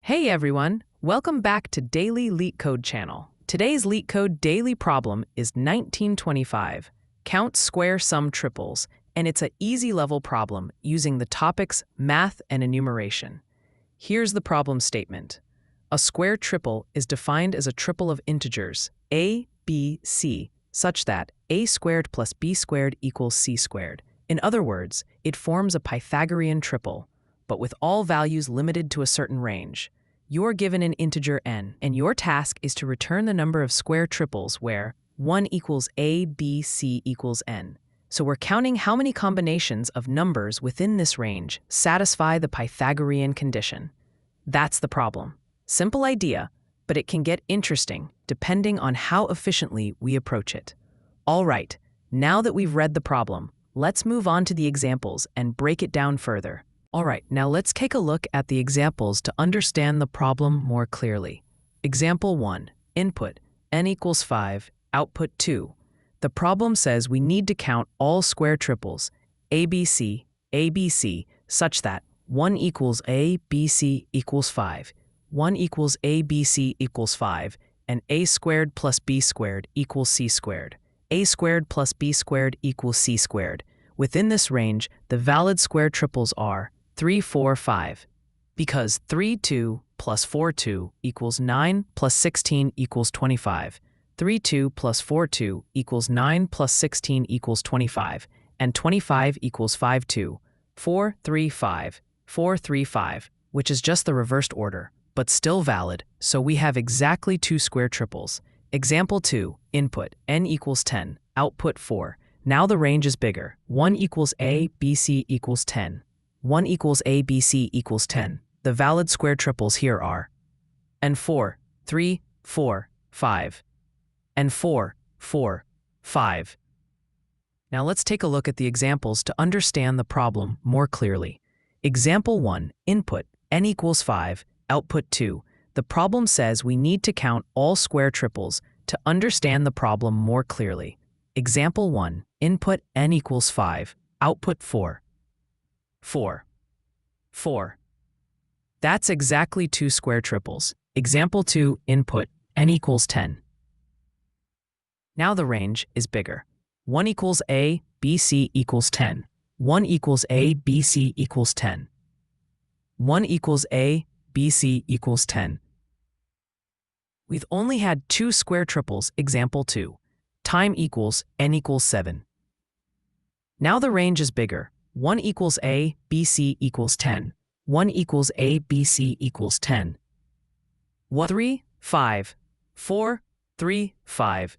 Hey everyone, welcome back to Daily LeetCode channel. Today's LeetCode daily problem is 1925. Count square sum triples, and it's an easy level problem using the topics math and enumeration. Here's the problem statement. A square triple is defined as a triple of integers a, b, c, such that a squared plus b squared equals c squared. In other words, it forms a Pythagorean triple, but with all values limited to a certain range. You're given an integer n, and your task is to return the number of square triples where 1 equals a, b, c equals n. So we're counting how many combinations of numbers within this range satisfy the Pythagorean condition. That's the problem. Simple idea, but it can get interesting depending on how efficiently we approach it. All right, now that we've read the problem, let's move on to the examples and break it down further. All right, now let's take a look at the examples to understand the problem more clearly. Example 1. Input, n equals 5, output 2. The problem says we need to count all square triples, ABC, such that 1 equals ABC equals 5, 1 equals ABC equals 5, and a squared plus b squared equals c squared. A squared plus b squared equals c squared. Within this range, the valid square triples are 3, 4, 5, because 3, 2 plus 4, 2 equals 9 plus 16 equals 25, 3, 2 plus 4, 2 equals 9 plus 16 equals 25, and 25 equals 5, 2, 4, 3, 5, 4, 3, 5, which is just the reversed order, but still valid, so we have exactly two square triples. Example 2, input, n equals 10, output 4. Now the range is bigger. 1 equals a, b, c equals 10. 1 equals a, b, c equals 10. The valid square triples here are and 4, 3, 4, 5, and 4, 4, 5. Now let's take a look at the examples to understand the problem more clearly. Example 1, input, n equals 5, output 2. The problem says we need to count all square triples to understand the problem more clearly. Example 1, input, n equals 5, output 4. 4, 4. That's exactly two square triples. Example 2, input, n equals 10. Now the range is bigger. 1 equals a, b, c equals 10. 1 equals a, b, c equals 10. 1 equals a, b, c equals 10. We've only had two square triples, example 2. Time equals n equals 7. Now the range is bigger. 1 equals a, b, c equals 10. 1 equals a, b, c equals 10. 1, 3, 5, 4, 3, 5,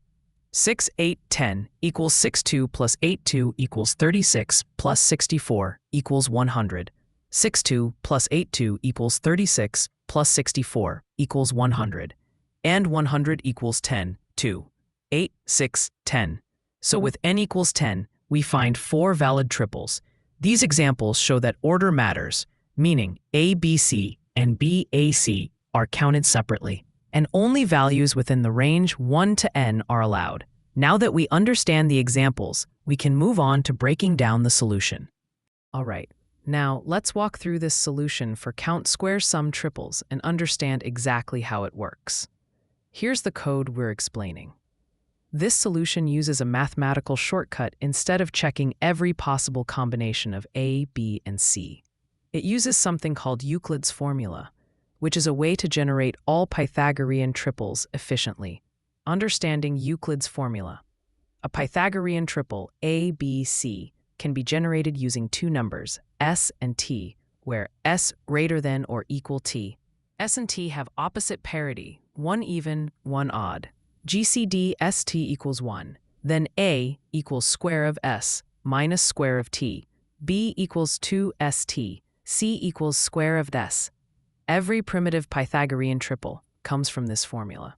6, 8, 10 equals 6, 2 plus 8, 2 equals 36 plus 64 equals 100. 6, 2 plus 8, 2 equals 36 plus 64 equals 100. And 100 equals 10, 2, 8, 6, 10. So with n equals 10, we find four valid triples. These examples show that order matters, meaning ABC and BAC are counted separately, and only values within the range 1 to n are allowed. Now that we understand the examples, we can move on to breaking down the solution. All right, now let's walk through this solution for count square sum triples and understand exactly how it works. Here's the code we're explaining. This solution uses a mathematical shortcut instead of checking every possible combination of a, b, and c. It uses something called Euclid's formula, which is a way to generate all Pythagorean triples efficiently. Understanding Euclid's formula. A Pythagorean triple a, b, c can be generated using two numbers, s and t, where s greater than or equal t. S and t have opposite parity, one even, one odd. GCD st equals 1. Then a equals square of s minus square of t. b equals 2st. c equals square of s. Every primitive Pythagorean triple comes from this formula.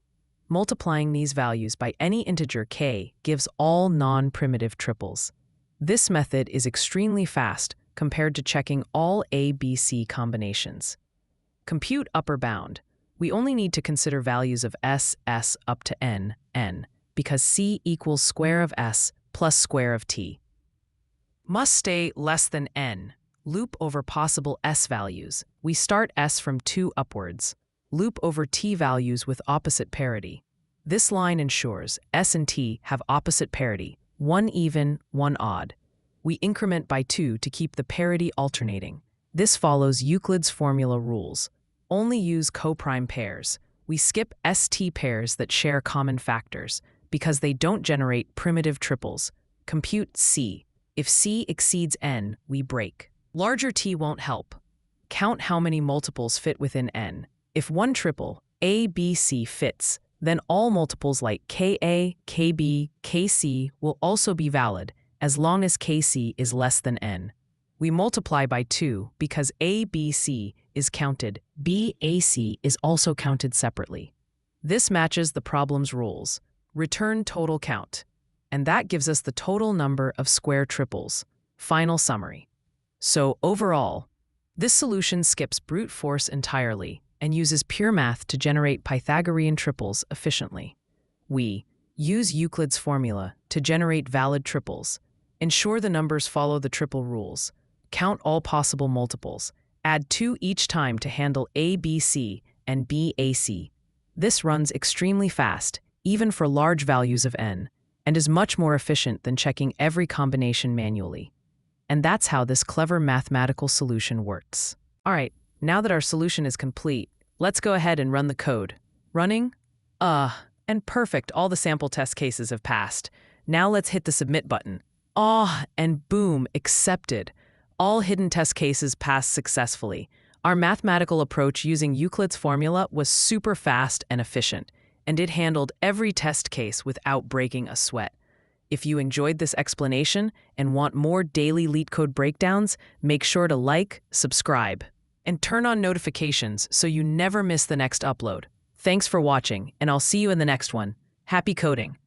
Multiplying these values by any integer k gives all non-primitive triples. This method is extremely fast compared to checking all a, b, c combinations. Compute upper bound. We only need to consider values of s up to n, because c equals square of s plus square of t. Must stay less than n, Loop over possible s values. We start s from 2 upwards. Loop over t values with opposite parity. This line ensures s and t have opposite parity, one even, one odd. We increment by 2 to keep the parity alternating. This follows Euclid's formula rules. Only use coprime pairs. We skip st pairs that share common factors because they don't generate primitive triples. Compute c. If c exceeds n, we break. Larger t won't help. Count how many multiples fit within n. If one triple, a, b, c fits, then all multiples like ka, kb, kc will also be valid as long as kc is less than n. We multiply by 2 because ABC is counted, BAC is also counted separately. This matches the problem's rules. Return total count. And that gives us the total number of square triples. Final summary. So overall, this solution skips brute force entirely and uses pure math to generate Pythagorean triples efficiently. We use Euclid's formula to generate valid triples, ensure the numbers follow the triple rules, count all possible multiples, add 2 each time to handle ABC and BAC. This runs extremely fast, even for large values of n, and is much more efficient than checking every combination manually. And that's how this clever mathematical solution works. All right, now that our solution is complete, let's go ahead and run the code. Running? And perfect, all the sample test cases have passed. Now let's hit the submit button. And boom, accepted. All hidden test cases passed successfully. Our mathematical approach using Euclid's formula was super fast and efficient, and it handled every test case without breaking a sweat. If you enjoyed this explanation and want more daily LeetCode breakdowns, make sure to like, subscribe, and turn on notifications so you never miss the next upload. Thanks for watching, and I'll see you in the next one. Happy coding!